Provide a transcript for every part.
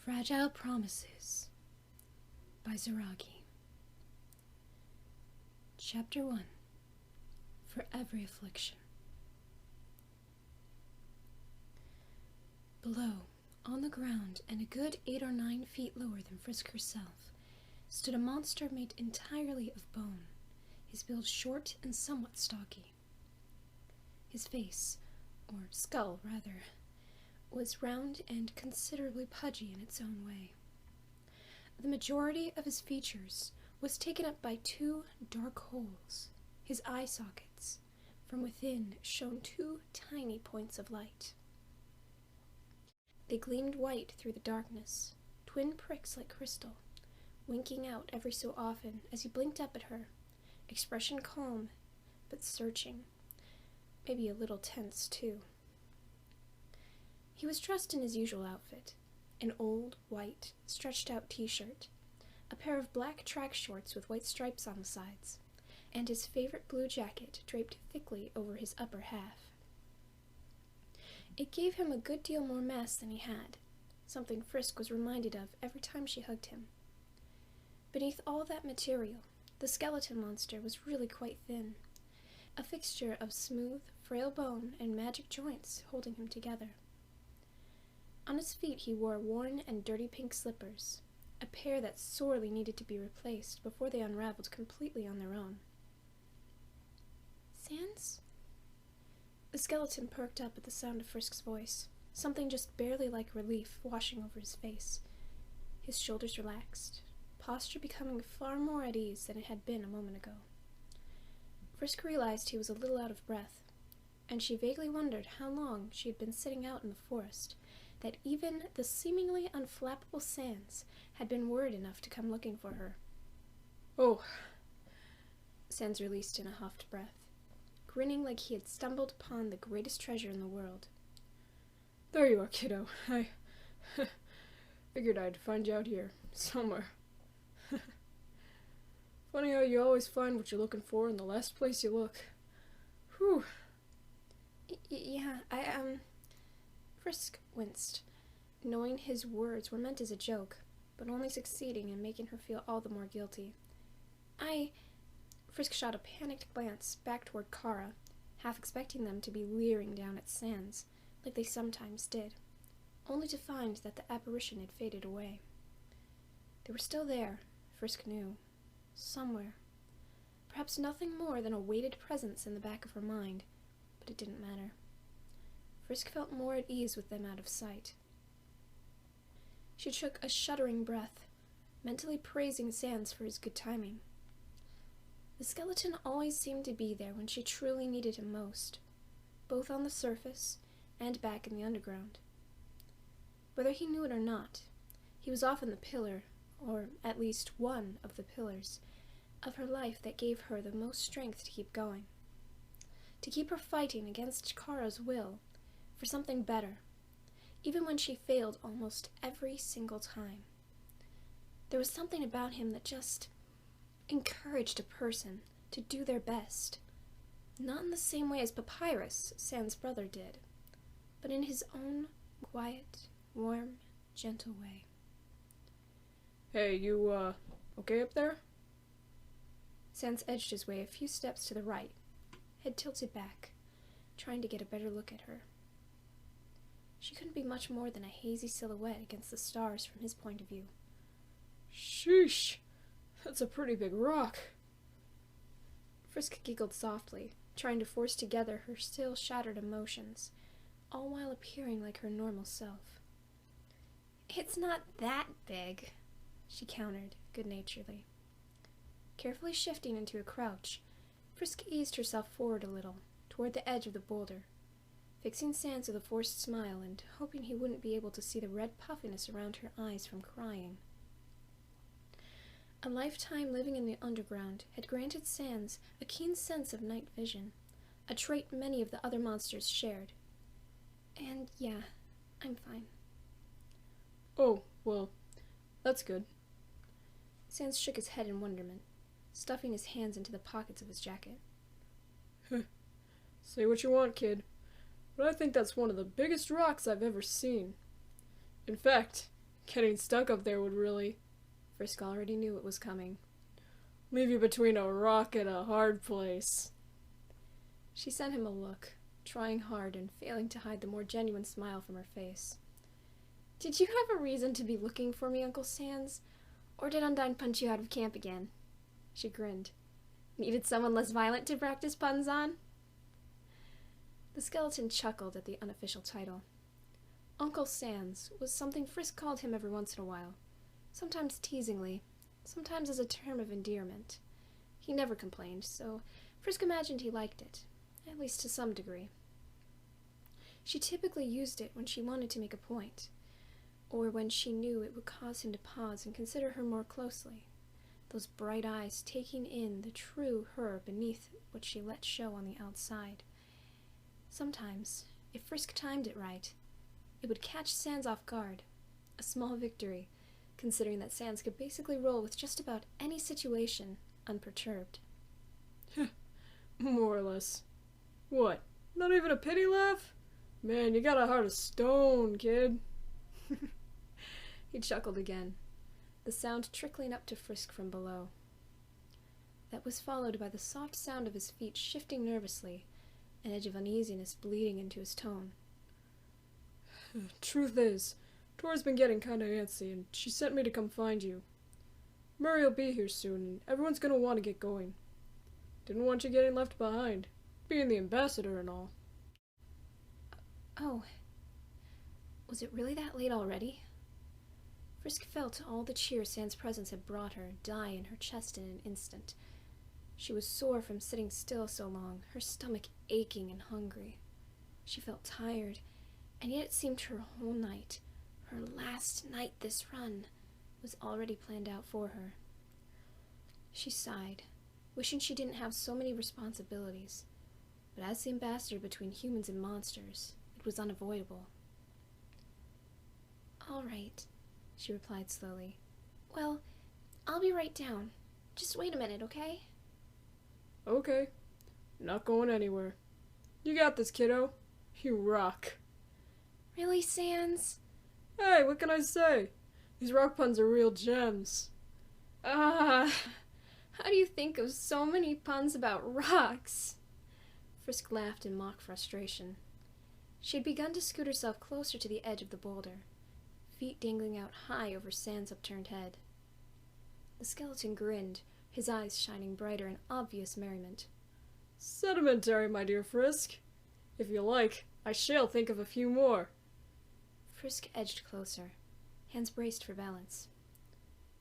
Fragile Promises by Zeragii. Chapter 1. For Every Affliction. Below, on the ground, and a good 8 or 9 feet lower than Frisk herself, stood a monster made entirely of bone, his build short and somewhat stocky. His face, or skull rather, was round and considerably pudgy in its own way. The majority of his features was taken up by 2 dark holes, his eye sockets. From within shone 2 tiny points of light. They gleamed white through the darkness, twin pricks like crystal, winking out every so often as he blinked up at her, expression calm, but searching, maybe a little tense too. He was dressed in his usual outfit, an old, white, stretched-out t-shirt, a pair of black track shorts with white stripes on the sides, and his favorite blue jacket draped thickly over his upper half. It gave him a good deal more mass than he had, something Frisk was reminded of every time she hugged him. Beneath all that material, the skeleton monster was really quite thin, a fixture of smooth, frail bone and magic joints holding him together. On his feet he wore worn and dirty pink slippers, a pair that sorely needed to be replaced before they unraveled completely on their own. Sans? The skeleton perked up at the sound of Frisk's voice, something just barely like relief washing over his face. His shoulders relaxed, posture becoming far more at ease than it had been a moment ago. Frisk realized he was a little out of breath, and she vaguely wondered how long she had been sitting out in the forest, that even the seemingly unflappable Sans had been worried enough to come looking for her. "Oh," Sans released in a huffed breath, grinning like he had stumbled upon the greatest treasure in the world. "There you are, kiddo. I figured I'd find you out here, somewhere. Funny how you always find what you're looking for in the last place you look. Whew." Yeah, Frisk winced, knowing his words were meant as a joke, but only succeeding in making her feel all the more guilty. Frisk shot a panicked glance back toward Kara, half expecting them to be leering down at Sans, like they sometimes did, only to find that the apparition had faded away. They were still there, Frisk knew, somewhere. Perhaps nothing more than a weighted presence in the back of her mind, but it didn't matter. Frisk felt more at ease with them out of sight. She took a shuddering breath, mentally praising Sans for his good timing. The skeleton always seemed to be there when she truly needed him most, both on the surface and back in the underground. Whether he knew it or not, he was often the pillar, or at least one of the pillars, of her life that gave her the most strength to keep going, to keep her fighting against Kara's will for something better, even when she failed almost every single time. There was something about him that just encouraged a person to do their best, not in the same way as Papyrus, Sans' brother, did, but in his own quiet, warm, gentle way. "Hey, you, okay up there?" Sans edged his way a few steps to the right, head tilted back, trying to get a better look at her. She couldn't be much more than a hazy silhouette against the stars from his point of view. "Sheesh, that's a pretty big rock." Frisk giggled softly, trying to force together her still shattered emotions, all while appearing like her normal self. "It's not that big," she countered good-naturedly. Carefully shifting into a crouch, Frisk eased herself forward a little, toward the edge of the boulder, fixing Sans with a forced smile and hoping he wouldn't be able to see the red puffiness around her eyes from crying. A lifetime living in the underground had granted Sans a keen sense of night vision, a trait many of the other monsters shared. "And yeah, I'm fine." "Oh, well, that's good." Sans shook his head in wonderment, stuffing his hands into the pockets of his jacket. "Say what you want, kid, but I think that's one of the biggest rocks I've ever seen. In fact, Getting stuck up there would really... Frisk already knew it was coming. Leave you between a rock and a hard place. She sent him a look, trying hard and failing to hide the more genuine smile from her face. Did you have a reason to be looking for me, Uncle Sans? Or did Undyne punch you out of camp again? She grinned. Needed someone less violent to practice puns on? The skeleton chuckled at the unofficial title. Uncle Sans was something Frisk called him every once in a while, sometimes teasingly, sometimes as a term of endearment. He never complained, so Frisk imagined he liked it, at least to some degree. She typically used it when she wanted to make a point, or when she knew it would cause him to pause and consider her more closely, those bright eyes taking in the true her beneath what she let show on the outside. Sometimes, if Frisk timed it right, it would catch Sans off guard, a small victory, considering that Sans could basically roll with just about any situation unperturbed. More or less. What? Not even a pity laugh? Man, you got a heart of stone, kid. He chuckled again, the sound trickling up to Frisk from below. That was followed by the soft sound of his feet shifting nervously, an edge of uneasiness bleeding into his tone. Truth is, Tora's been getting kinda antsy, and she sent me to come find you. Murray'll be here soon, and everyone's gonna want to get going. Didn't want you getting left behind, being the ambassador and all. Oh. Was it really that late already? Frisk felt all the cheer Sans' presence had brought her die in her chest in an instant. She was sore from sitting still so long, her stomach aching and hungry. She felt tired, and yet it seemed her whole night, her last night this run, was already planned out for her. She sighed, wishing she didn't have so many responsibilities, but as the ambassador between humans and monsters, it was unavoidable. All right, she replied slowly. Well, I'll be right down. Just wait a minute, okay? Okay. Not going anywhere. You got this, kiddo. You rock. Really, Sans? Hey, what can I say? These rock puns are real gems. How do you think of so many puns about rocks? Frisk laughed in mock frustration. She had begun to scoot herself closer to the edge of the boulder, feet dangling out high over Sans' upturned head. The skeleton grinned, his eyes shining brighter in obvious merriment. Sedimentary, my dear Frisk. If you like, I shall think of a few more. Frisk edged closer, hands braced for balance.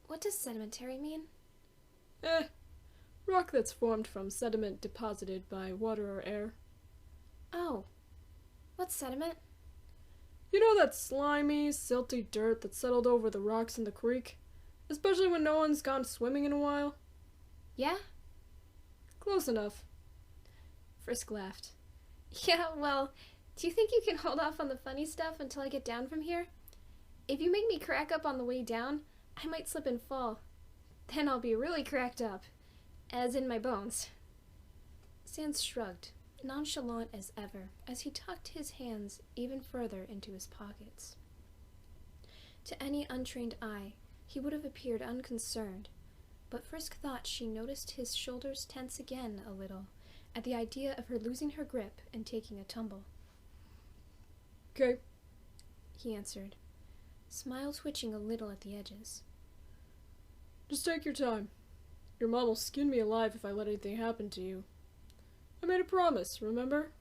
What does sedimentary mean? Rock that's formed from sediment deposited by water or air. Oh, what's sediment? You know that slimy, silty dirt that settled over the rocks in the creek? Especially when no one's gone swimming in a while? Yeah? Close enough. Frisk laughed. Yeah, well, do you think you can hold off on the funny stuff until I get down from here? If you make me crack up on the way down, I might slip and fall. Then I'll be really cracked up, as in my bones. Sans shrugged, nonchalant as ever, as he tucked his hands even further into his pockets. To any untrained eye, he would have appeared unconcerned, but Frisk thought she noticed his shoulders tense again a little at the idea of her losing her grip and taking a tumble. Okay, He answered, smile twitching a little at the edges. just take your time. Your mom will skin me alive if I let anything happen to you. I made a promise, remember?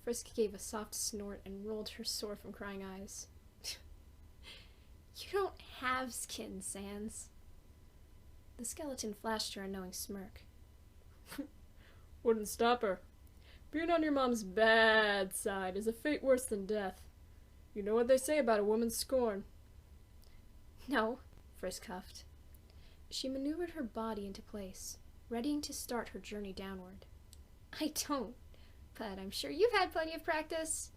Frisk gave a soft snort and rolled her sore from crying eyes. You don't have skin, Sans. The skeleton flashed her a knowing smirk. Wouldn't stop her. Being on your mom's bad side is a fate worse than death. You know what they say about a woman's scorn. No, Frisk huffed. She maneuvered her body into place, readying to start her journey downward. I don't, but I'm sure you've had plenty of practice.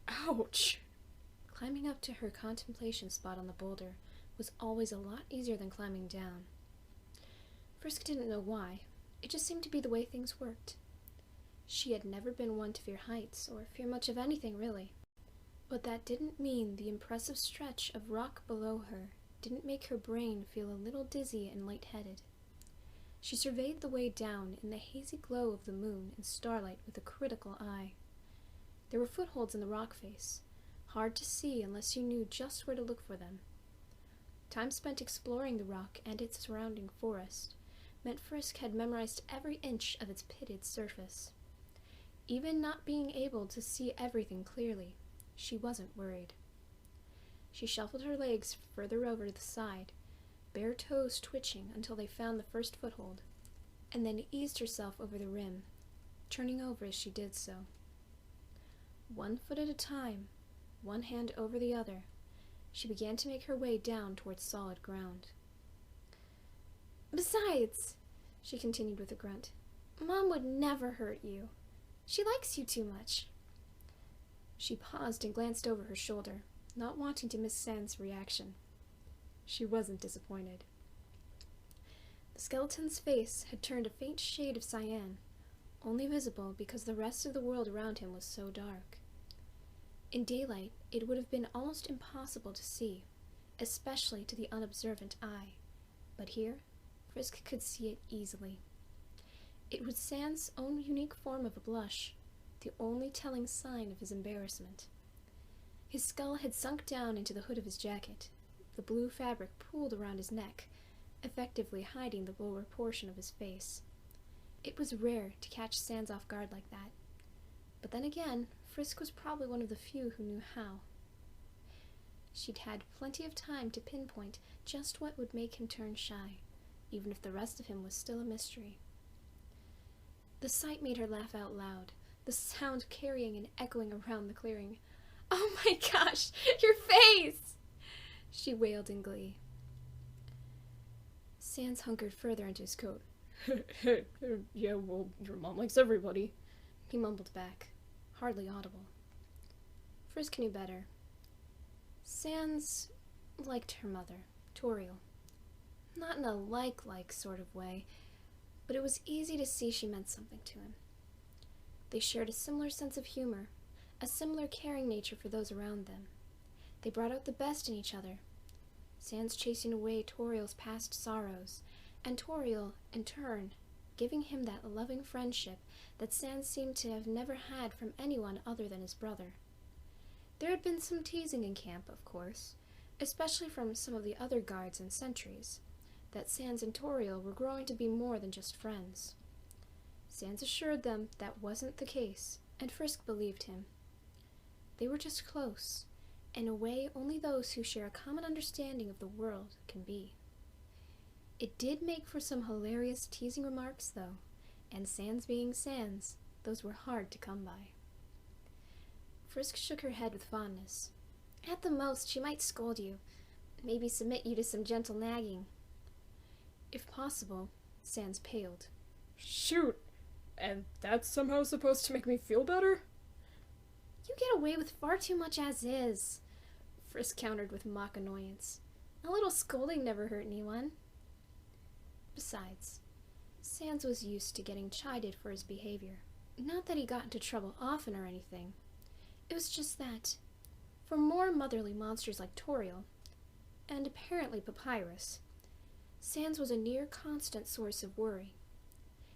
Ouch! Climbing up to her contemplation spot on the boulder was always a lot easier than climbing down. Frisk didn't know why. It just seemed to be the way things worked. She had never been one to fear heights, or fear much of anything, really. But that didn't mean the impressive stretch of rock below her didn't make her brain feel a little dizzy and lightheaded. She surveyed the way down in the hazy glow of the moon and starlight with a critical eye. There were footholds in the rock face, hard to see unless you knew just where to look for them. Time spent exploring the rock and its surrounding forest meant Frisk had memorized every inch of its pitted surface. Even not being able to see everything clearly, she wasn't worried. She shuffled her legs further over to the side, bare toes twitching until they found the first foothold, and then eased herself over the rim, turning over as she did so. 1 foot at a time, one hand over the other, she began to make her way down towards solid ground. "Besides," she continued with a grunt, "Mom would never hurt you. She likes you too much." She paused and glanced over her shoulder, not wanting to miss Sans' reaction. She wasn't disappointed. The skeleton's face had turned a faint shade of cyan, only visible because the rest of the world around him was so dark. In daylight, it would have been almost impossible to see, especially to the unobservant eye, but here, Frisk could see it easily. It was Sans' own unique form of a blush, the only telling sign of his embarrassment. His skull had sunk down into the hood of his jacket, the blue fabric pooled around his neck, effectively hiding the lower portion of his face. It was rare to catch Sans off guard like that, but then again, Frisk was probably one of the few who knew how. She'd had plenty of time to pinpoint just what would make him turn shy, even if the rest of him was still a mystery. The sight made her laugh out loud, the sound carrying and echoing around the clearing. "Oh my gosh, your face!" she wailed in glee. Sans hunkered further into his coat. Yeah, well, your mom likes everybody," he mumbled back, hardly audible. Frisk knew better. Sans liked her mother, Toriel. Not in a like sort of way, but it was easy to see she meant something to him. They shared a similar sense of humor, a similar caring nature for those around them. They brought out the best in each other, Sans chasing away Toriel's past sorrows, and Toriel, in turn, giving him that loving friendship that Sans seemed to have never had from anyone other than his brother. There had been some teasing in camp, of course, especially from some of the other guards and sentries, that Sans and Toriel were growing to be more than just friends. Sans assured them that wasn't the case, and Frisk believed him. They were just close, in a way only those who share a common understanding of the world can be. It did make for some hilarious teasing remarks, though, and Sans being Sans, those were hard to come by. Frisk shook her head with fondness. At the most, she might scold you, maybe submit you to some gentle nagging. If possible, Sans paled. "Shoot! And that's somehow supposed to make me feel better?" "You get away with far too much as is," Frisk countered with mock annoyance. "A little scolding never hurt anyone." Besides, Sans was used to getting chided for his behavior. Not that he got into trouble often or anything. It was just that, for more motherly monsters like Toriel, and apparently Papyrus, Sans was a near constant source of worry.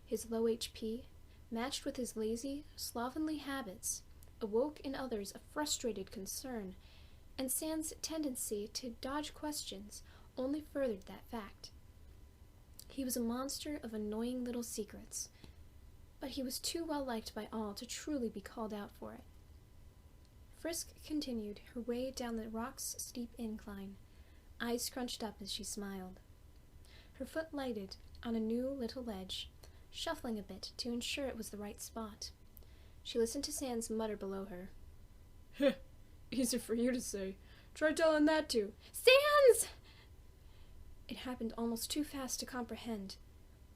His low HP, matched with his lazy, slovenly habits, awoke in others a frustrated concern, and Sans' tendency to dodge questions only furthered that fact. He was a monster of annoying little secrets, but he was too well liked by all to truly be called out for it. Frisk continued her way down the rock's steep incline, eyes scrunched up as she smiled. Her foot lighted on a new little ledge, shuffling a bit to ensure it was the right spot. She listened to Sans mutter below her. "Heh, easy for you to say. Try telling that to..." "Sans!" It happened almost too fast to comprehend.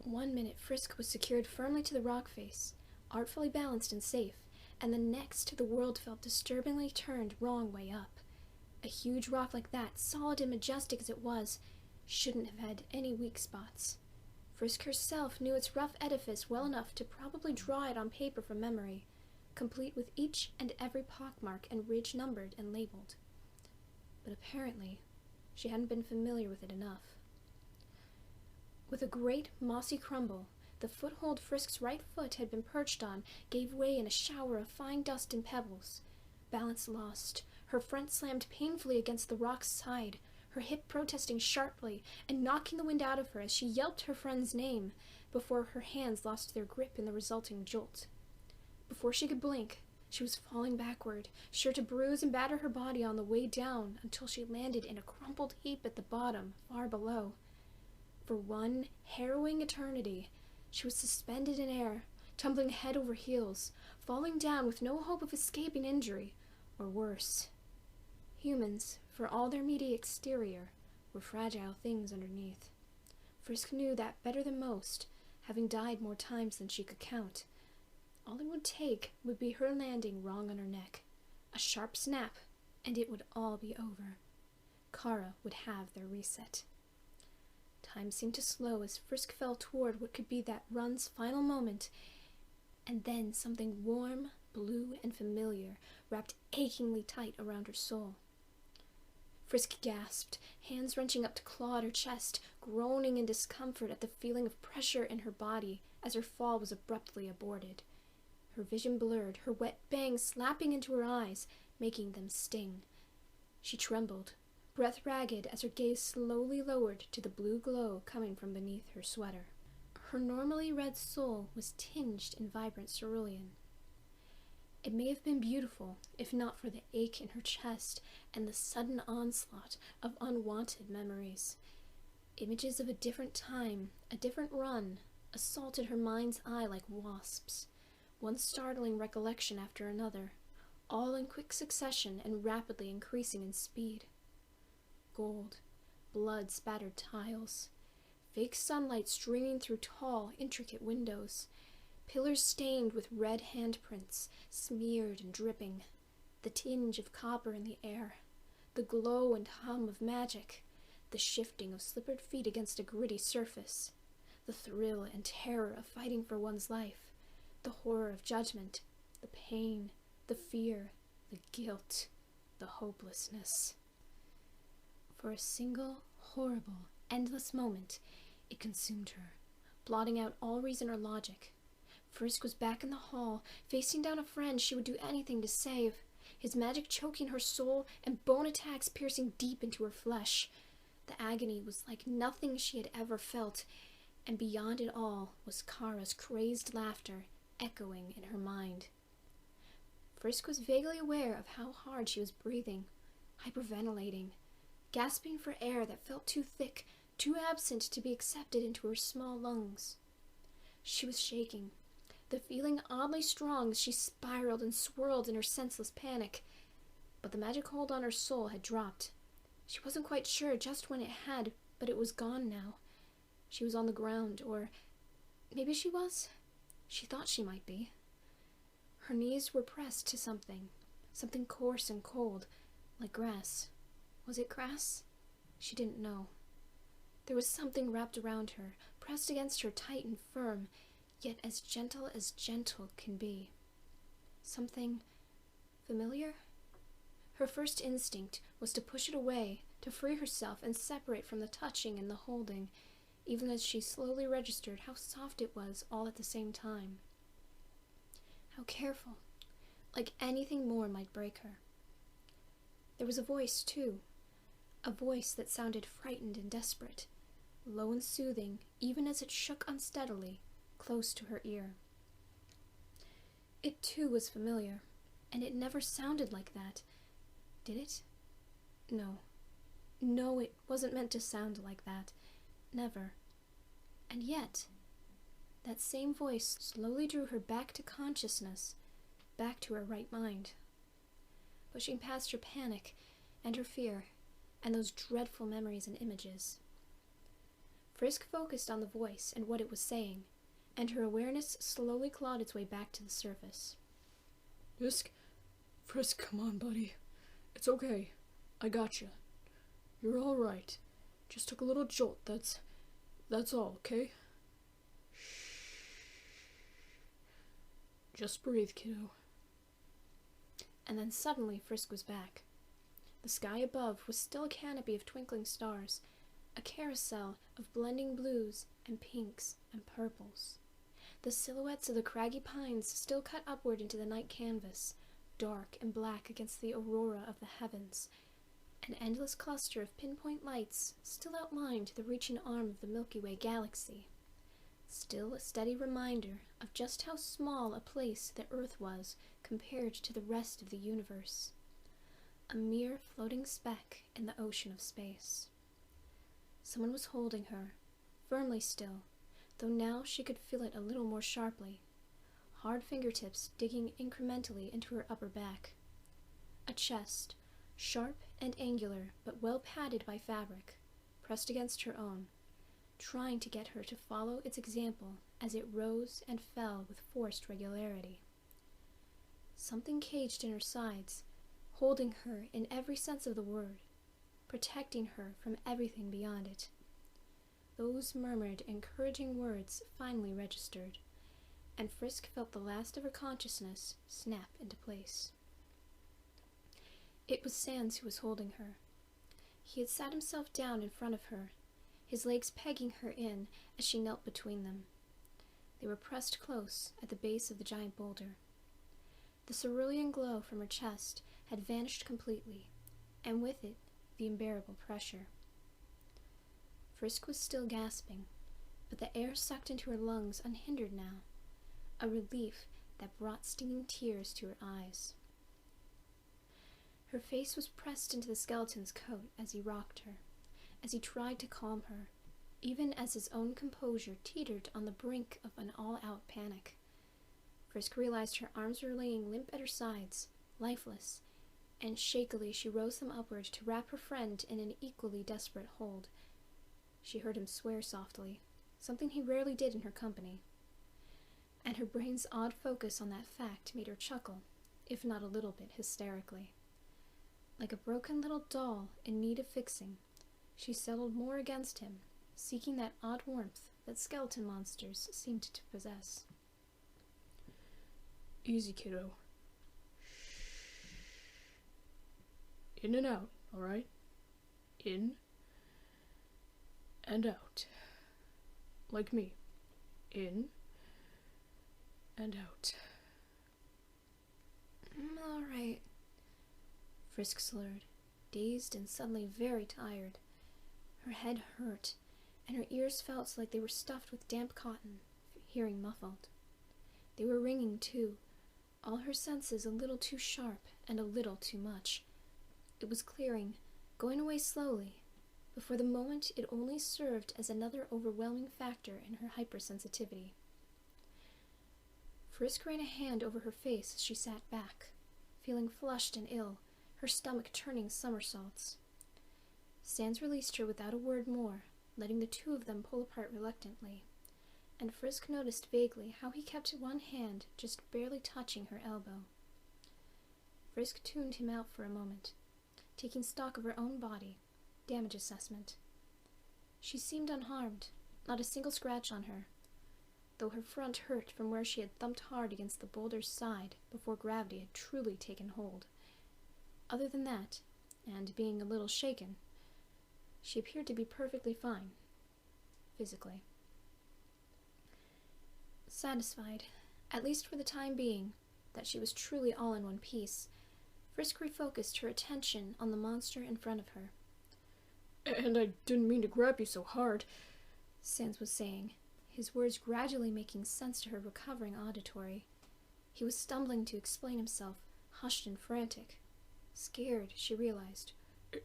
1 minute Frisk was secured firmly to the rock face, artfully balanced and safe, and the next the world felt disturbingly turned wrong way up. A huge rock like that, solid and majestic as it was, shouldn't have had any weak spots. Frisk herself knew its rough edifice well enough to probably draw it on paper from memory, complete with each and every pockmark and ridge numbered and labeled. But apparently, she hadn't been familiar with it enough. With a great mossy crumble, the foothold Frisk's right foot had been perched on gave way in a shower of fine dust and pebbles. Balance lost, her front slammed painfully against the rock's side, her hip protesting sharply and knocking the wind out of her as she yelped her friend's name before her hands lost their grip in the resulting jolt. Before she could blink, she was falling backward, sure to bruise and batter her body on the way down until she landed in a crumpled heap at the bottom, far below. For one harrowing eternity, she was suspended in air, tumbling head over heels, falling down with no hope of escaping injury, or worse. Humans, for all their meaty exterior, were fragile things underneath. Frisk knew that better than most, having died more times than she could count. All it would take would be her landing wrong on her neck. A sharp snap, and it would all be over. Kara would have their reset. Time seemed to slow as Frisk fell toward what could be that run's final moment, and then something warm, blue, and familiar wrapped achingly tight around her soul. Frisk gasped, hands wrenching up to claw at her chest, groaning in discomfort at the feeling of pressure in her body as her fall was abruptly aborted. Her vision blurred, her wet bangs slapping into her eyes, making them sting. She trembled, breath ragged as her gaze slowly lowered to the blue glow coming from beneath her sweater. Her normally red soul was tinged in vibrant cerulean. It may have been beautiful, if not for the ache in her chest and the sudden onslaught of unwanted memories. Images of a different time, a different run, assaulted her mind's eye like wasps, one startling recollection after another, all in quick succession and rapidly increasing in speed. Gold, blood-spattered tiles, fake sunlight streaming through tall, intricate windows, pillars stained with red handprints, smeared and dripping, the tinge of copper in the air, the glow and hum of magic, the shifting of slippered feet against a gritty surface, the thrill and terror of fighting for one's life, the horror of judgment, the pain, the fear, the guilt, the hopelessness. For a single, horrible, endless moment, it consumed her, blotting out all reason or logic. Frisk was back in the hall, facing down a friend she would do anything to save, his magic choking her soul and bone attacks piercing deep into her flesh. The agony was like nothing she had ever felt, and beyond it all was Kara's crazed laughter echoing in her mind. Frisk was vaguely aware of how hard she was breathing, hyperventilating, gasping for air that felt too thick, too absent to be accepted into her small lungs. She was shaking, the feeling oddly strong as she spiraled and swirled in her senseless panic. But the magic hold on her soul had dropped. She wasn't quite sure just when it had, but it was gone now. She was on the ground, or maybe she was. She thought she might be. Her knees were pressed to something coarse and cold, like grass. Was it grass? She didn't know. There was something wrapped around her, pressed against her tight and firm, yet as gentle can be. Something familiar? Her first instinct was to push it away, to free herself and separate from the touching and the holding, even as she slowly registered how soft it was all at the same time. How careful, like anything more might break her. There was a voice, too, a voice that sounded frightened and desperate, low and soothing, even as it shook unsteadily, close to her ear. It, too, was familiar, and it never sounded like that. Did it? No. No, it wasn't meant to sound like that. Never. And yet, that same voice slowly drew her back to consciousness, back to her right mind, pushing past her panic and her fear and those dreadful memories and images. Frisk focused on the voice and what it was saying, and her awareness slowly clawed its way back to the surface. Frisk, come on, buddy. It's okay. I gotcha. You're all right. Just took a little jolt, that's all, okay? Shh. Just breathe, kiddo. And then suddenly Frisk was back. The sky above was still a canopy of twinkling stars, a carousel of blending blues and pinks and purples. The silhouettes of the craggy pines still cut upward into the night canvas, dark and black against the aurora of the heavens. An endless cluster of pinpoint lights still outlined the reaching arm of the Milky Way galaxy. Still a steady reminder of just how small a place the Earth was compared to the rest of the universe. A mere floating speck in the ocean of space. Someone was holding her, firmly still, though now she could feel it a little more sharply. Hard fingertips digging incrementally into her upper back. A chest, sharp and angular, but well padded by fabric, pressed against her own, trying to get her to follow its example as it rose and fell with forced regularity. Something caged in her sides, holding her in every sense of the word, protecting her from everything beyond it. Those murmured, encouraging words finally registered, and Frisk felt the last of her consciousness snap into place. It was Sans who was holding her. He had sat himself down in front of her, his legs pegging her in as she knelt between them. They were pressed close at the base of the giant boulder. The cerulean glow from her chest had vanished completely, and with it, the unbearable pressure. Frisk was still gasping, but the air sucked into her lungs unhindered now, a relief that brought stinging tears to her eyes. Her face was pressed into the skeleton's coat as he rocked her, as he tried to calm her, even as his own composure teetered on the brink of an all-out panic. Frisk realized her arms were laying limp at her sides, lifeless, and shakily she rose them upward to wrap her friend in an equally desperate hold. She heard him swear softly, something he rarely did in her company, and her brain's odd focus on that fact made her chuckle, if not a little bit hysterically. Like a broken little doll in need of fixing, she settled more against him, seeking that odd warmth that skeleton monsters seemed to possess. Easy, kiddo. In and out, all right? In and out. Like me. In and out. All right, Frisk slurred, dazed and suddenly very tired. Her head hurt, and her ears felt like they were stuffed with damp cotton, hearing muffled. They were ringing, too, all her senses a little too sharp and a little too much. It was clearing, going away slowly, but for the moment it only served as another overwhelming factor in her hypersensitivity. Frisk ran a hand over her face as she sat back, feeling flushed and ill, her stomach turning somersaults. Sans released her without a word more, letting the two of them pull apart reluctantly, and Frisk noticed vaguely how he kept one hand just barely touching her elbow. Frisk tuned him out for a moment, taking stock of her own body, damage assessment. She seemed unharmed, not a single scratch on her, though her front hurt from where she had thumped hard against the boulder's side before gravity had truly taken hold. Other than that, and being a little shaken, she appeared to be perfectly fine, physically. Satisfied, at least for the time being, that she was truly all in one piece, Frisk refocused her attention on the monster in front of her. And I didn't mean to grab you so hard, Sans was saying, his words gradually making sense to her recovering auditory. He was stumbling to explain himself, hushed and frantic. Scared, she realized.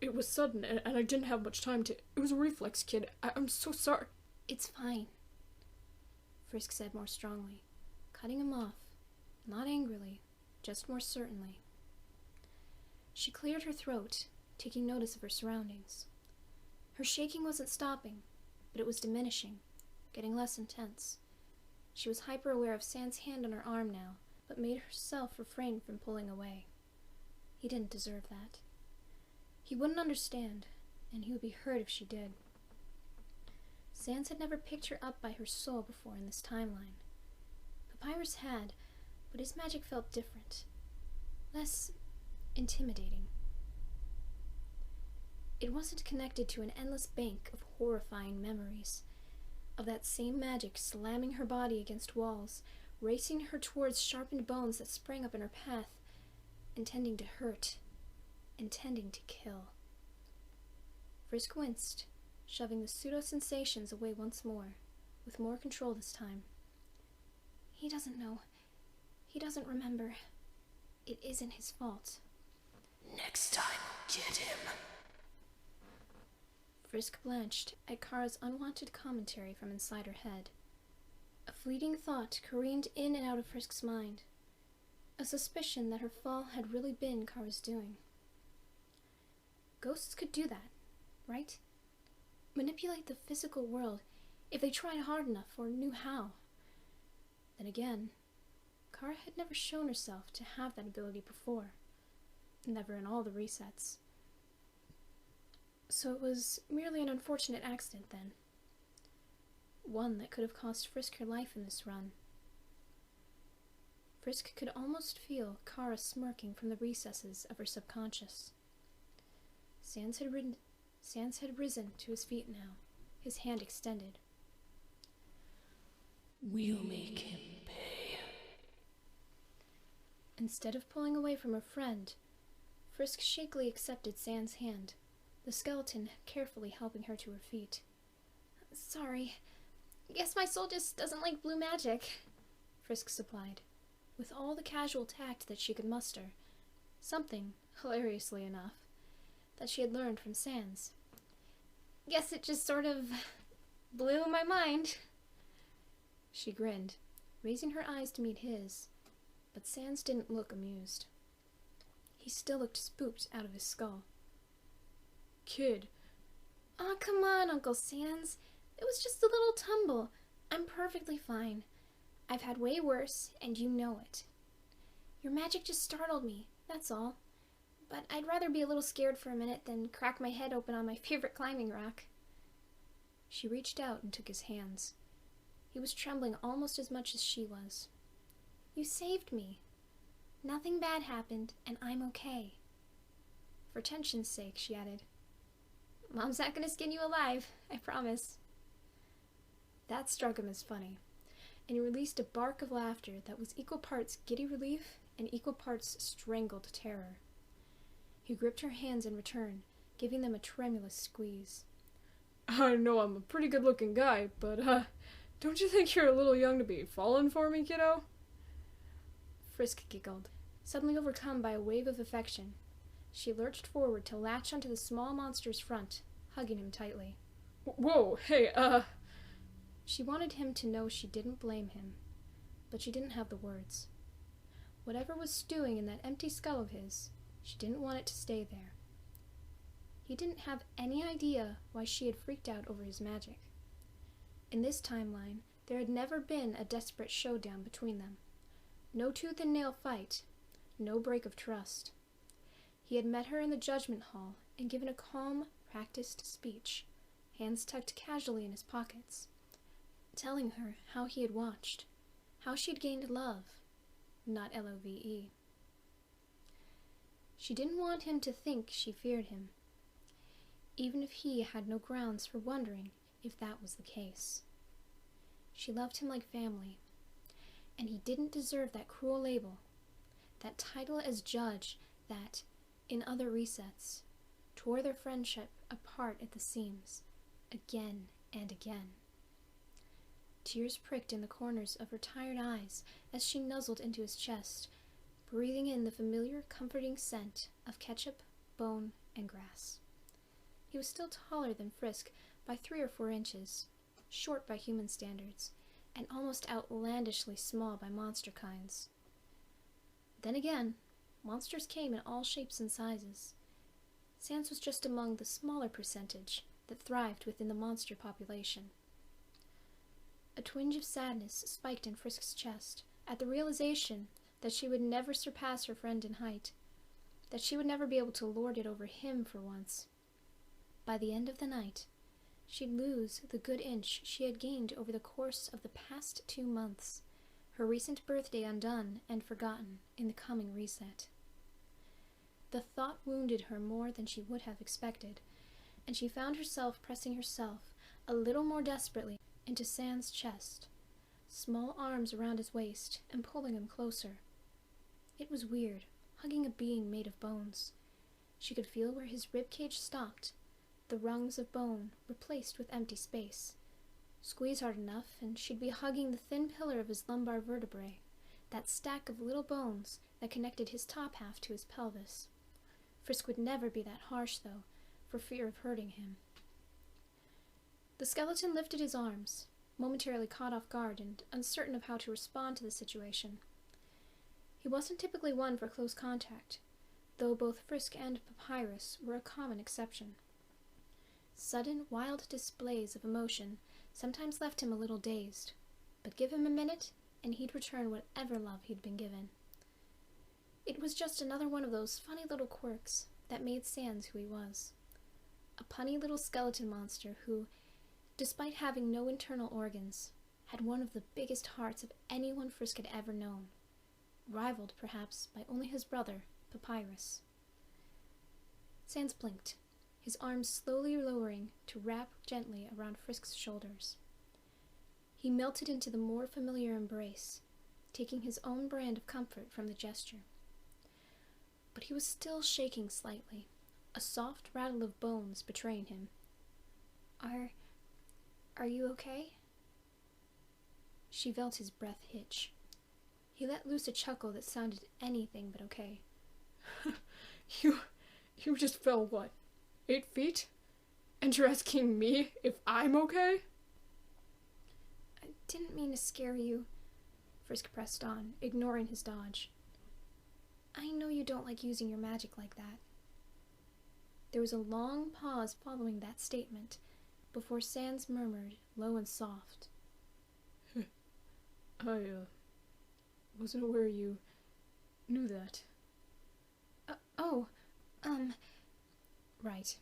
It was sudden, and I didn't have much time to... It was a reflex, kid. I'm so sorry. It's fine, Frisk said more strongly, cutting him off, not angrily, just more certainly. She cleared her throat, taking notice of her surroundings. Her shaking wasn't stopping, but it was diminishing, getting less intense. She was hyper-aware of Sans' hand on her arm now, but made herself refrain from pulling away. He didn't deserve that. He wouldn't understand, and he would be hurt if she did. Sans had never picked her up by her soul before in this timeline. Papyrus had, but his magic felt different. Less intimidating. It wasn't connected to an endless bank of horrifying memories, of that same magic slamming her body against walls, racing her towards sharpened bones that sprang up in her path, intending to hurt, intending to kill. Frisk winced, shoving the pseudo-sensations away once more, with more control this time. He doesn't know. He doesn't remember. It isn't his fault. Next time, get him. Frisk blanched at Kara's unwanted commentary from inside her head. A fleeting thought careened in and out of Frisk's mind. A suspicion that her fall had really been Kara's doing. Ghosts could do that, right? Manipulate the physical world if they tried hard enough or knew how. Then again, Kara had never shown herself to have that ability before. Never in all the resets. So it was merely an unfortunate accident then. One that could have cost Frisk her life in this run. Frisk could almost feel Kara smirking from the recesses of her subconscious. Sans had risen to his feet now, his hand extended. We'll make him pay. Instead of pulling away from her friend, Frisk shakily accepted Sans' hand, the skeleton carefully helping her to her feet. Sorry. Guess my soul just doesn't like blue magic, Frisk supplied, with all the casual tact that she could muster, something, hilariously enough, that she had learned from Sans. Guess it just sort of blew my mind. She grinned, raising her eyes to meet his, but Sans didn't look amused. He still looked spooked out of his skull. Kid. Aw, come on, Uncle Sans. It was just a little tumble. I'm perfectly fine. I've had way worse, and you know it. Your magic just startled me, that's all. But I'd rather be a little scared for a minute than crack my head open on my favorite climbing rock. She reached out and took his hands. He was trembling almost as much as she was. You saved me. Nothing bad happened, and I'm okay. For tension's sake, she added. Mom's not gonna skin you alive, I promise. That struck him as funny, and he released a bark of laughter that was equal parts giddy relief and equal parts strangled terror. He gripped her hands in return, giving them a tremulous squeeze. I know I'm a pretty good-looking guy, but, don't you think you're a little young to be falling for me, kiddo? Frisk giggled, suddenly overcome by a wave of affection. She lurched forward to latch onto the small monster's front, hugging him tightly. Whoa, hey, She wanted him to know she didn't blame him, but she didn't have the words. Whatever was stewing in that empty skull of his, she didn't want it to stay there. He didn't have any idea why she had freaked out over his magic. In this timeline, there had never been a desperate showdown between them. No tooth-and-nail fight, no break of trust. He had met her in the judgment hall and given a calm, practiced speech, hands tucked casually in his pockets, telling her how he had watched, how she had gained love, not Love. She didn't want him to think she feared him, even if he had no grounds for wondering if that was the case. She loved him like family, and he didn't deserve that cruel label, that title as judge that, in other resets, tore their friendship apart at the seams, again and again. Tears pricked in the corners of her tired eyes as she nuzzled into his chest, breathing in the familiar, comforting scent of ketchup, bone, and grass. He was still taller than Frisk by 3 or 4 inches, short by human standards, and almost outlandishly small by monster kinds. Then again, monsters came in all shapes and sizes. Sans was just among the smaller percentage that thrived within the monster population. A twinge of sadness spiked in Frisk's chest at the realization that she would never surpass her friend in height, that she would never be able to lord it over him for once. By the end of the night, she'd lose the good inch she had gained over the course of the past 2 months, her recent birthday undone and forgotten in the coming reset. The thought wounded her more than she would have expected, and she found herself pressing herself a little more desperately into Sans' chest, small arms around his waist and pulling him closer. It was weird, hugging a being made of bones. She could feel where his ribcage stopped, the rungs of bone replaced with empty space. Squeeze hard enough, and she'd be hugging the thin pillar of his lumbar vertebrae, that stack of little bones that connected his top half to his pelvis. Frisk would never be that harsh, though, for fear of hurting him. The skeleton lifted his arms, momentarily caught off guard and uncertain of how to respond to the situation. He wasn't typically one for close contact, though both Frisk and Papyrus were a common exception. Sudden, wild displays of emotion sometimes left him a little dazed, but give him a minute, and he'd return whatever love he'd been given. It was just another one of those funny little quirks that made Sans who he was. A punny little skeleton monster who, despite having no internal organs, had one of the biggest hearts of anyone Frisk had ever known, rivaled perhaps by only his brother, Papyrus. Sans blinked, his arms slowly lowering to wrap gently around Frisk's shoulders. He melted into the more familiar embrace, taking his own brand of comfort from the gesture. But he was still shaking slightly, a soft rattle of bones betraying him. Are you okay? She felt his breath hitch. He let loose a chuckle that sounded anything but okay. You just fell, what, 8 feet? And you're asking me if I'm okay? I didn't mean to scare you, Frisk pressed on, ignoring his dodge. I know you don't like using your magic like that. There was a long pause following that statement, before Sans murmured, low and soft. I, wasn't aware you knew that. Right.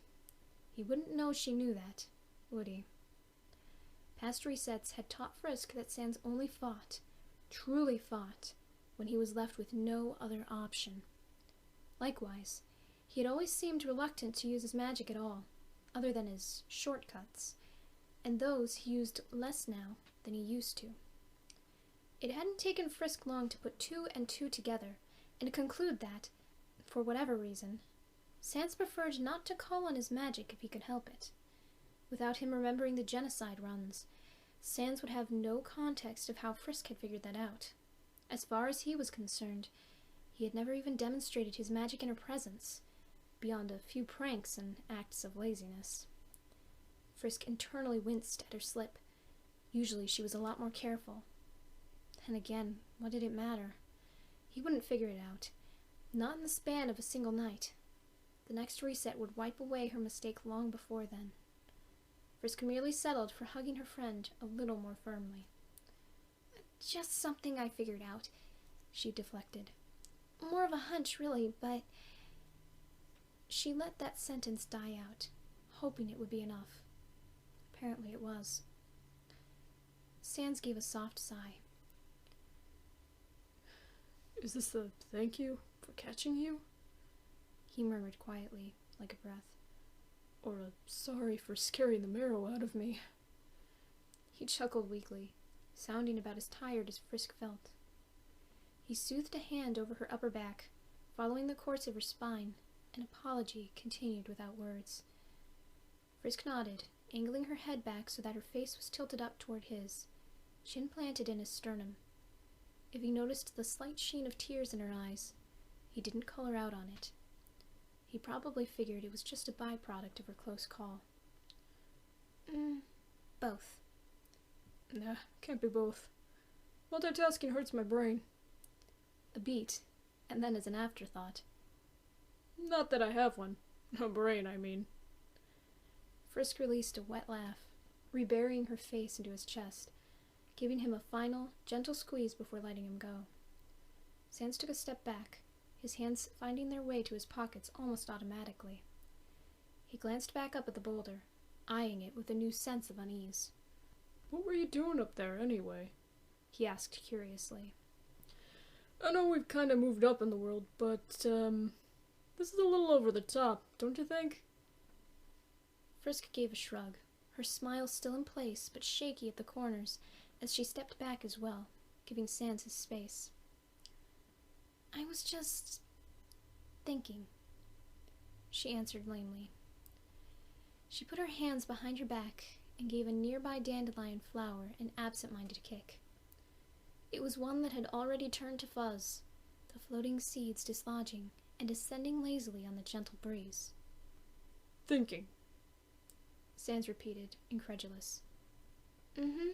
He wouldn't know she knew that, would he? Past resets had taught Frisk that Sans only fought, truly fought, when he was left with no other option. Likewise, he had always seemed reluctant to use his magic at all, other than his shortcuts, and those he used less now than he used to. It hadn't taken Frisk long to put 2 and 2 together, and conclude that, for whatever reason, Sans preferred not to call on his magic if he could help it. Without him remembering the genocide runs, Sans would have no context of how Frisk had figured that out. As far as he was concerned, he had never even demonstrated his magic in her presence, beyond a few pranks and acts of laziness. Frisk internally winced at her slip. Usually she was a lot more careful. And again, what did it matter? He wouldn't figure it out. Not in the span of a single night. The next reset would wipe away her mistake long before then. Frisk merely settled for hugging her friend a little more firmly. Just something I figured out, she deflected. More of a hunch, really, but... She let that sentence die out, hoping it would be enough. Apparently it was. Sans gave a soft sigh. Is this a thank you for catching you? He murmured quietly, like a breath. Or a sorry for scaring the marrow out of me? He chuckled weakly, sounding about as tired as Frisk felt. He soothed a hand over her upper back, following the course of her spine. An apology continued without words. Frisk nodded, angling her head back so that her face was tilted up toward his, chin planted in his sternum. If he noticed the slight sheen of tears in her eyes, he didn't call her out on it. He probably figured it was just a byproduct of her close call. Both. Nah, can't be both. Multitasking hurts my brain. A beat, and then as an afterthought. Not that I have one. A brain, I mean. Frisk released a wet laugh, reburying her face into his chest, giving him a final, gentle squeeze before letting him go. Sans took a step back, his hands finding their way to his pockets almost automatically. He glanced back up at the boulder, eyeing it with a new sense of unease. What were you doing up there, anyway? He asked curiously. I know we've kind of moved up in the world, but, This is a little over the top, don't you think? Frisk gave a shrug, her smile still in place but shaky at the corners as she stepped back as well, giving Sans his space. I was just thinking, she answered lamely. She put her hands behind her back and gave a nearby dandelion flower an absent-minded kick. It was one that had already turned to fuzz, the floating seeds dislodging and descending lazily on the gentle breeze. Thinking, Sans repeated, incredulous. Mm-hmm.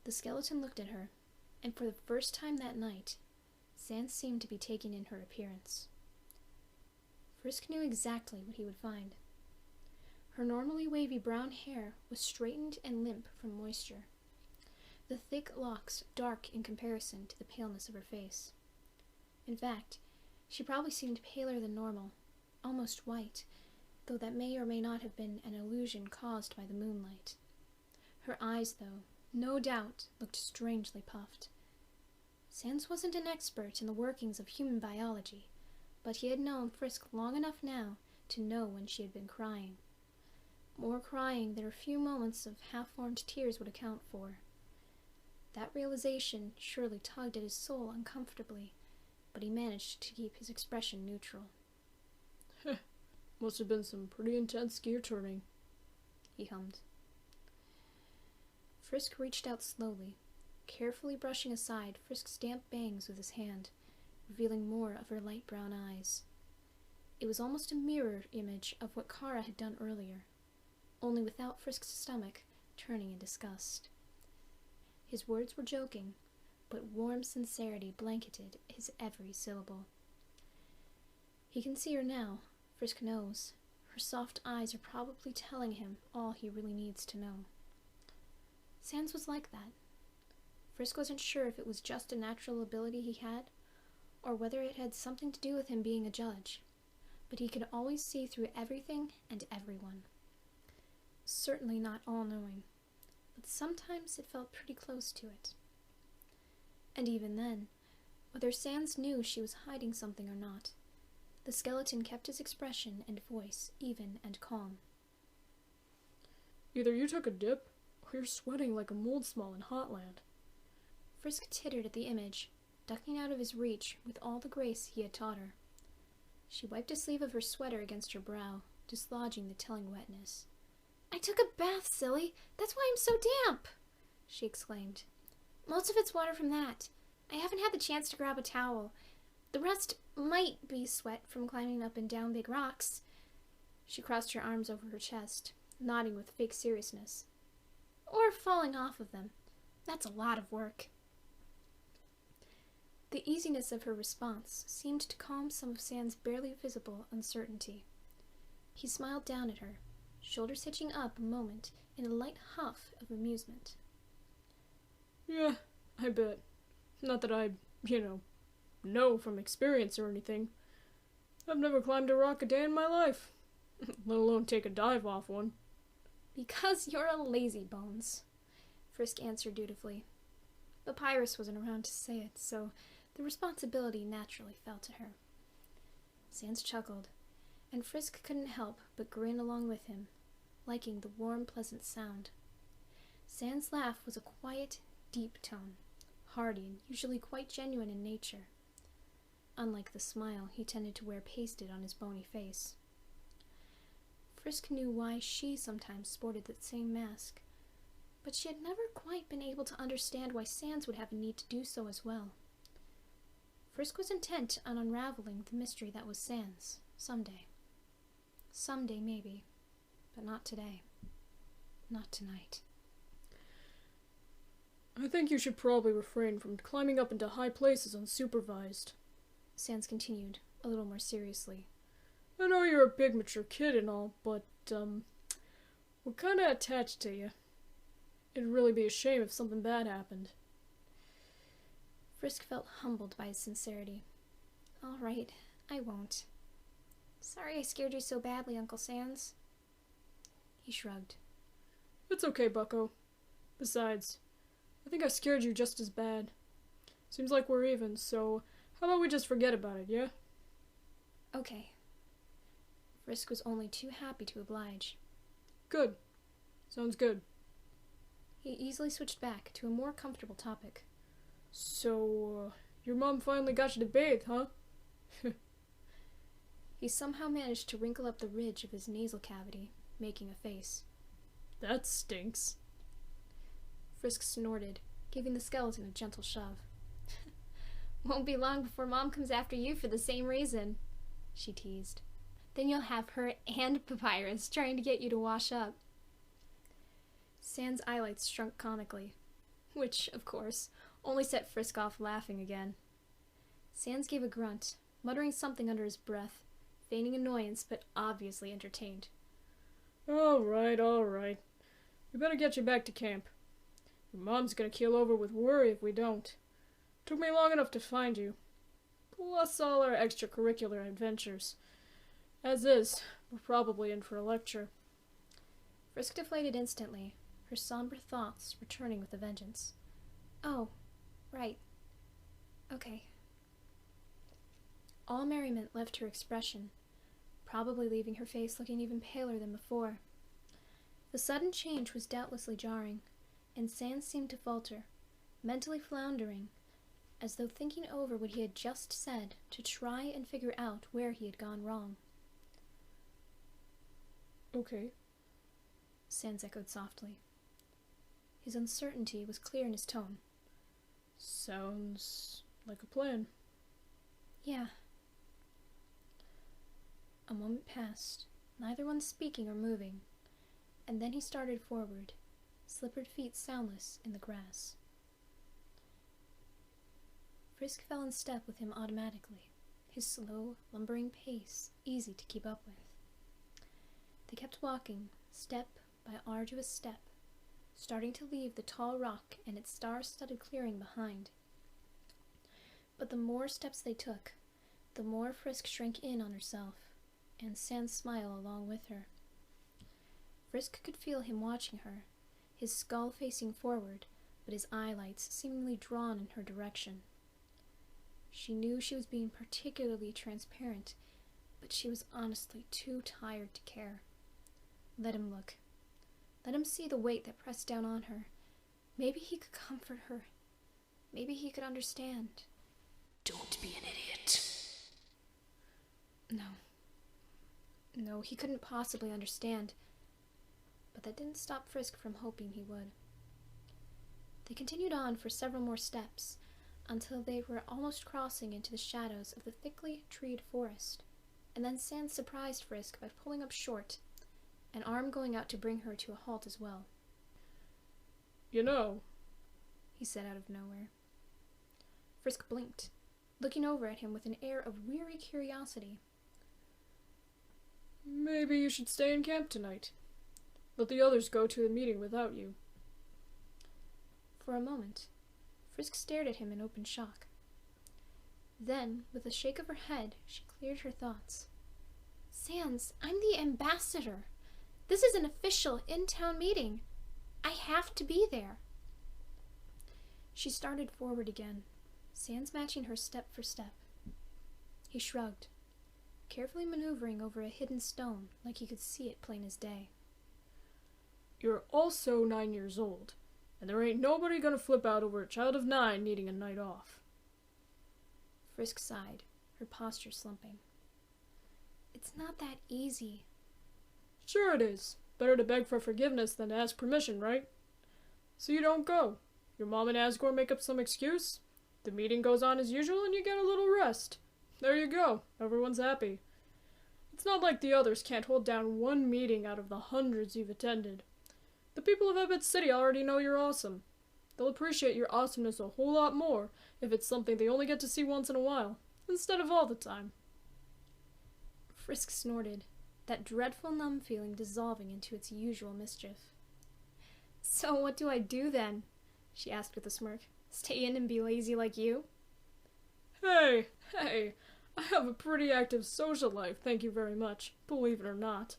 The skeleton looked at her, and for the first time that night, Sans seemed to be taking in her appearance. Frisk knew exactly what he would find. Her normally wavy brown hair was straightened and limp from moisture, the thick locks dark in comparison to the paleness of her face. In fact, she probably seemed paler than normal, almost white, though that may or may not have been an illusion caused by the moonlight. Her eyes, though, no doubt, looked strangely puffed. Sans wasn't an expert in the workings of human biology, but he had known Frisk long enough now to know when she had been crying. More crying than a few moments of half-formed tears would account for. That realization surely tugged at his soul uncomfortably, but he managed to keep his expression neutral. Must have been some pretty intense gear turning, he hummed. Frisk reached out slowly, carefully brushing aside Frisk's damp bangs with his hand, revealing more of her light brown eyes. It was almost a mirror image of what Kara had done earlier, only without Frisk's stomach turning in disgust. His words were joking, but warm sincerity blanketed his every syllable. He can see her now, Frisk knows. Her soft eyes are probably telling him all he really needs to know. Sans was like that. Frisk wasn't sure if it was just a natural ability he had, or whether it had something to do with him being a judge, but he could always see through everything and everyone. Certainly not all-knowing, but sometimes it felt pretty close to it. And even then, whether Sans knew she was hiding something or not, the skeleton kept his expression and voice even and calm. Either you took a dip, or you're sweating like a mold small in Hotland. Frisk tittered at the image, ducking out of his reach with all the grace he had taught her. She wiped a sleeve of her sweater against her brow, dislodging the telling wetness. I took a bath, silly! That's why I'm so damp! She exclaimed. Most of it's water from that. I haven't had the chance to grab a towel. The rest might be sweat from climbing up and down big rocks. She crossed her arms over her chest, nodding with fake seriousness. Or falling off of them. That's a lot of work. The easiness of her response seemed to calm some of Sans' barely visible uncertainty. He smiled down at her, shoulders hitching up a moment in a light huff of amusement. Yeah, I bet. Not that I, know from experience or anything. I've never climbed a rock a day in my life, let alone take a dive off one. Because you're a lazy bones, Frisk answered dutifully. Papyrus wasn't around to say it, so the responsibility naturally fell to her. Sans chuckled, and Frisk couldn't help but grin along with him, liking the warm, pleasant sound. Sans' laugh was a quiet, deep tone, hearty and usually quite genuine in nature, unlike the smile he tended to wear pasted on his bony face. Frisk knew why she sometimes sported that same mask, but she had never quite been able to understand why Sans would have a need to do so as well. Frisk was intent on unraveling the mystery that was Sans, someday. Someday, maybe, but not today. Not tonight. I think you should probably refrain from climbing up into high places unsupervised, Sans continued, a little more seriously. I know you're a big mature kid and all, but, we're kinda attached to you. It'd really be a shame if something bad happened. Frisk felt humbled by his sincerity. All right, I won't. Sorry I scared you so badly, Uncle Sans. He shrugged. It's okay, bucko. Besides, I think I scared you just as bad. Seems like we're even, so how about we just forget about it, yeah? Okay. Frisk was only too happy to oblige. Good. Sounds good. He easily switched back to a more comfortable topic. So, your mom finally got you to bathe, huh? He somehow managed to wrinkle up the ridge of his nasal cavity, making a face. That stinks. Frisk snorted, giving the skeleton a gentle shove. Won't be long before Mom comes after you for the same reason, she teased. Then you'll have her and Papyrus trying to get you to wash up. Sans' eyelids shrunk comically, which, of course, only set Frisk off laughing again. Sans gave a grunt, muttering something under his breath, feigning annoyance but obviously entertained. All right. We better get you back to camp. Your mom's gonna keel over with worry if we don't. Took me long enough to find you. Plus all our extracurricular adventures. As is, we're probably in for a lecture. Frisk deflated instantly, her somber thoughts returning with a vengeance. Oh, right. Okay. All merriment left her expression, probably leaving her face looking even paler than before. The sudden change was doubtlessly jarring, and Sans seemed to falter, mentally floundering, as though thinking over what he had just said to try and figure out where he had gone wrong. Okay, Sans echoed softly. His uncertainty was clear in his tone. sounds like a plan. Yeah. A moment passed, neither one speaking or moving, and then he started forward, slippered feet soundless in the grass. Frisk fell in step with him automatically, his slow, lumbering pace easy to keep up with. They kept walking, step by arduous step, starting to leave the tall rock and its star-studded clearing behind. But the more steps they took, the more Frisk shrank in on herself, and Sans smile along with her. Frisk could feel him watching her, his skull facing forward, but his eyelights seemingly drawn in her direction. She knew she was being particularly transparent, but she was honestly too tired to care. Let him look. Let him see the weight that pressed down on her. Maybe he could comfort her. Maybe he could understand. Don't be an idiot. No, he couldn't possibly understand. But that didn't stop Frisk from hoping he would. They continued on for several more steps, until they were almost crossing into the shadows of the thickly treed forest, and then Sans surprised Frisk by pulling up short, an arm going out to bring her to a halt as well. You know, He said out of nowhere. Frisk blinked, looking over at him with an air of weary curiosity. maybe you should stay in camp tonight. Let the others go to the meeting without you. For a moment, Frisk stared at him in open shock. Then, with a shake of her head, she cleared her thoughts. Sans, I'm the ambassador. This is an official in-town meeting. I have to be there. She started forward again, Sans matching her step for step. He shrugged, carefully maneuvering over a hidden stone like he could see it plain as day. You're also 9 years old, and there ain't nobody gonna flip out over a child of 9 needing a night off. Frisk sighed, her posture slumping. It's not that easy. Sure it is. Better to beg for forgiveness than to ask permission, right? So you don't go. Your mom and Asgore make up some excuse. The meeting goes on as usual and you get a little rest. There you go. Everyone's happy. It's not like the others can't hold down one meeting out of the hundreds you've attended. The people of Ebit City already know you're awesome. They'll appreciate your awesomeness a whole lot more if it's something they only get to see once in a while, instead of all the time. Frisk snorted, that dreadful numb feeling dissolving into its usual mischief. So what do I do then? She asked with a smirk. Stay in and be lazy like you? Hey, I have a pretty active social life, thank you very much, believe it or not.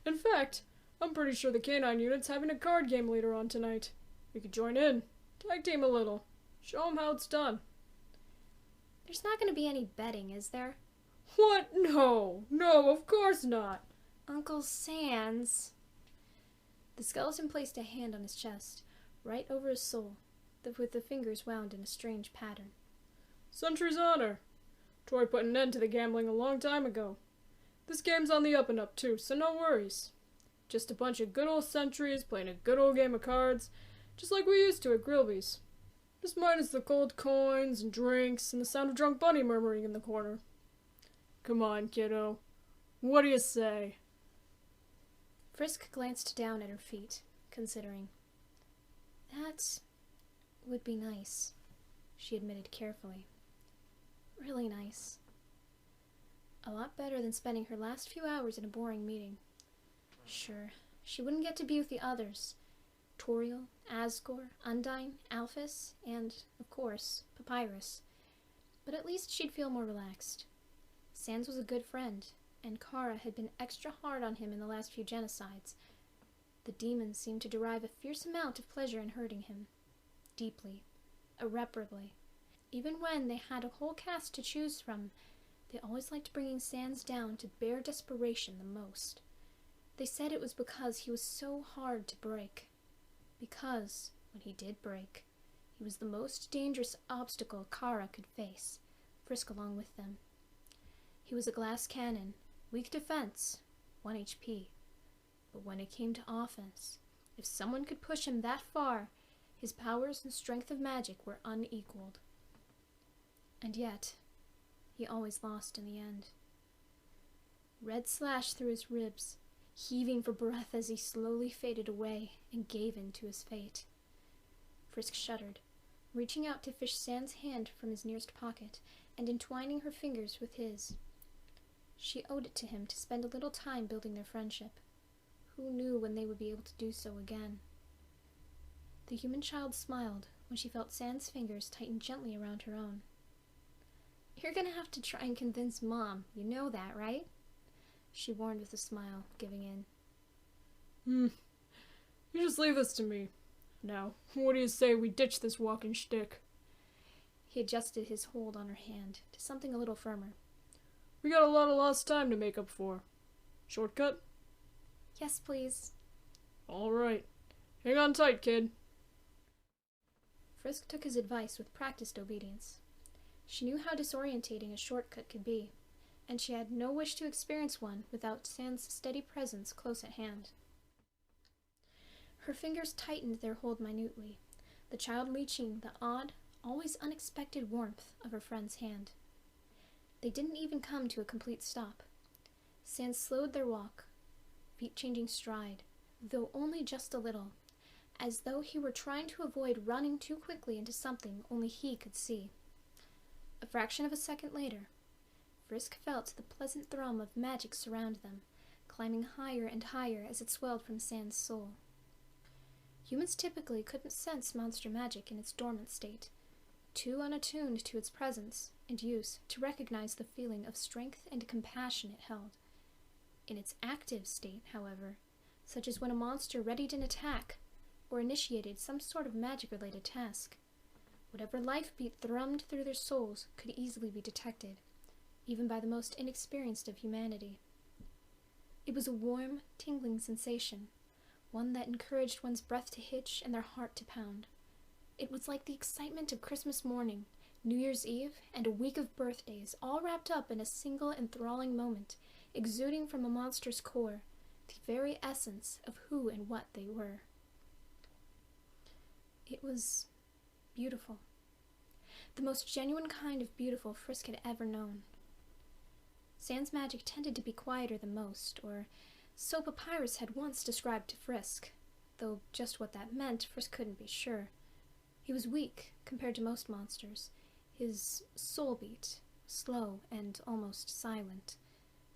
In fact, I'm pretty sure the Canine Unit's having a card game later on tonight. We could join in, tag team a little, show 'em how it's done. There's not going to be any betting, is there? What? No, no, of course not. Uncle Sans. The skeleton placed a hand on his chest, right over his soul, with the fingers wound in a strange pattern. Sentry's honor. Troy put an end to the gambling a long time ago. This game's on the up and up too, so no worries. Just a bunch of good old sentries playing a good old game of cards, just like we used to at Grilby's. Just minus the cold coins and drinks and the sound of drunk Bunny murmuring in the corner. Come on, kiddo. What do you say? Frisk glanced down at her feet, considering. That would be nice, she admitted carefully. Really nice. A lot better than spending her last few hours in a boring meeting. Sure, she wouldn't get to be with the others. Toriel, Asgore, Undyne, Alphys, and, of course, Papyrus. But at least she'd feel more relaxed. Sans was a good friend, and Kara had been extra hard on him in the last few genocides. The demons seemed to derive a fierce amount of pleasure in hurting him. Deeply. Irreparably. Even when they had a whole cast to choose from, they always liked bringing Sans down to bare desperation the most. They said it was because he was so hard to break. Because, when he did break, he was the most dangerous obstacle Kara could face, Frisk along with them. He was a glass cannon, weak defense, 1 HP. But when it came to offense, if someone could push him that far, his powers and strength of magic were unequaled. And yet, he always lost in the end. Red slashed through his ribs, heaving for breath as he slowly faded away and gave in to his fate. Frisk shuddered, reaching out to fish Sans' hand from his nearest pocket and entwining her fingers with his. She owed it to him to spend a little time building their friendship. Who knew when they would be able to do so again? The human child smiled when she felt Sans' fingers tighten gently around her own. You're gonna have to try and convince Mom, you know that, right? She warned with a smile, giving in. You just leave this to me. Now, what do you say we ditch this walking shtick? He adjusted his hold on her hand to something a little firmer. We got a lot of lost time to make up for. Shortcut? Yes, please. All right. Hang on tight, kid. Frisk took his advice with practiced obedience. She knew how disorientating a shortcut could be, and she had no wish to experience one without Sans' steady presence close at hand. Her fingers tightened their hold minutely, the child reaching the odd, always unexpected warmth of her friend's hand. They didn't even come to a complete stop. Sans slowed their walk, feet changing stride, though only just a little, as though he were trying to avoid running too quickly into something only he could see. A fraction of a second later, Frisk felt the pleasant thrum of magic surround them, climbing higher and higher as it swelled from Sans' soul. Humans typically couldn't sense monster magic in its dormant state, too unattuned to its presence and use to recognize the feeling of strength and compassion it held. In its active state, however, such as when a monster readied an attack or initiated some sort of magic-related task, whatever life beat thrummed through their souls could easily be detected, even by the most inexperienced of humanity. It was a warm, tingling sensation, one that encouraged one's breath to hitch and their heart to pound. It was like the excitement of Christmas morning, New Year's Eve, and a week of birthdays, all wrapped up in a single enthralling moment, exuding from a monster's core, the very essence of who and what they were. It was beautiful. The most genuine kind of beautiful Frisk had ever known. Sans' magic tended to be quieter than most, or so Papyrus had once described to Frisk, though just what that meant Frisk couldn't be sure. He was weak compared to most monsters, his soul beat slow and almost silent,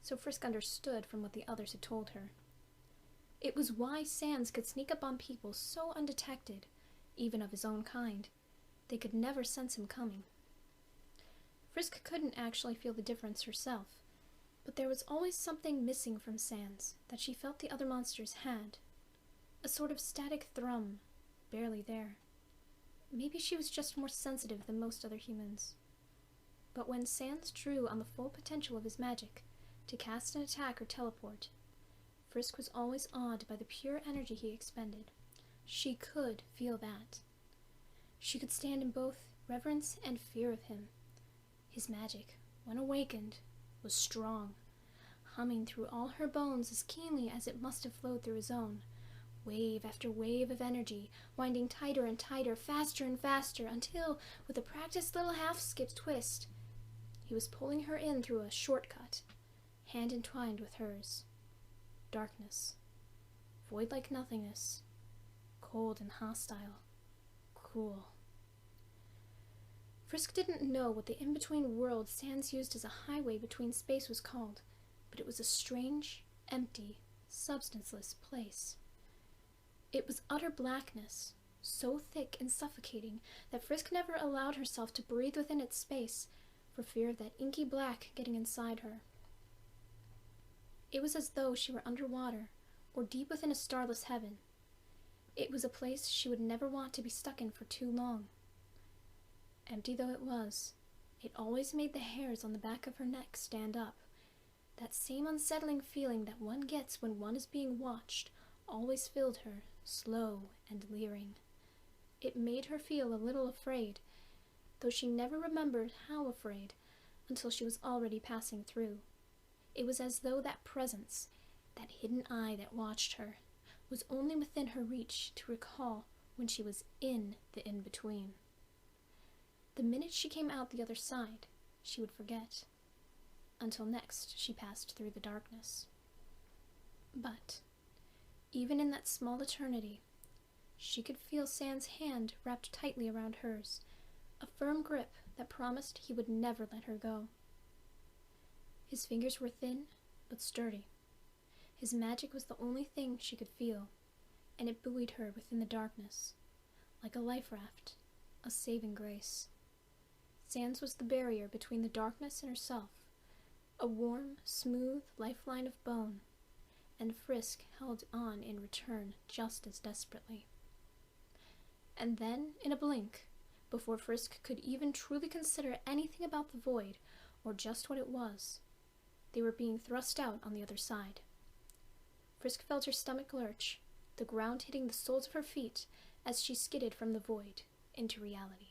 so Frisk understood from what the others had told her. It was why Sans could sneak up on people so undetected, even of his own kind. They could never sense him coming. Frisk couldn't actually feel the difference herself, but there was always something missing from Sans that she felt the other monsters had. A sort of static thrum, barely there. Maybe she was just more sensitive than most other humans. But when Sans drew on the full potential of his magic to cast an attack or teleport, Frisk was always awed by the pure energy he expended. She could feel that. She could stand in both reverence and fear of him. His magic, when awakened, was strong, humming through all her bones as keenly as it must have flowed through his own. Wave after wave of energy, winding tighter and tighter, faster and faster, until, with a practiced little half-skip twist, he was pulling her in through a shortcut, hand entwined with hers. Darkness, void-like nothingness, cold and hostile, cruel. Frisk didn't know what the in-between world Sans used as a highway between space was called, but it was a strange, empty, substanceless place. It was utter blackness, so thick and suffocating that Frisk never allowed herself to breathe within its space for fear of that inky black getting inside her. It was as though she were underwater or deep within a starless heaven. It was a place she would never want to be stuck in for too long. Empty though it was, it always made the hairs on the back of her neck stand up. That same unsettling feeling that one gets when one is being watched always filled her, slow and leering. It made her feel a little afraid, though she never remembered how afraid until she was already passing through. It was as though that presence, that hidden eye that watched her, was only within her reach to recall when she was in the in-between. The minute she came out the other side, she would forget, until next she passed through the darkness. But, even in that small eternity, she could feel Sans' hand wrapped tightly around hers, a firm grip that promised he would never let her go. His fingers were thin, but sturdy. His magic was the only thing she could feel, and it buoyed her within the darkness, like a life raft, a saving grace. Sans was the barrier between the darkness and herself, a warm, smooth lifeline of bone, and Frisk held on in return just as desperately. And then, in a blink, before Frisk could even truly consider anything about the void, or just what it was, they were being thrust out on the other side. Frisk felt her stomach lurch, the ground hitting the soles of her feet as she skidded from the void into reality.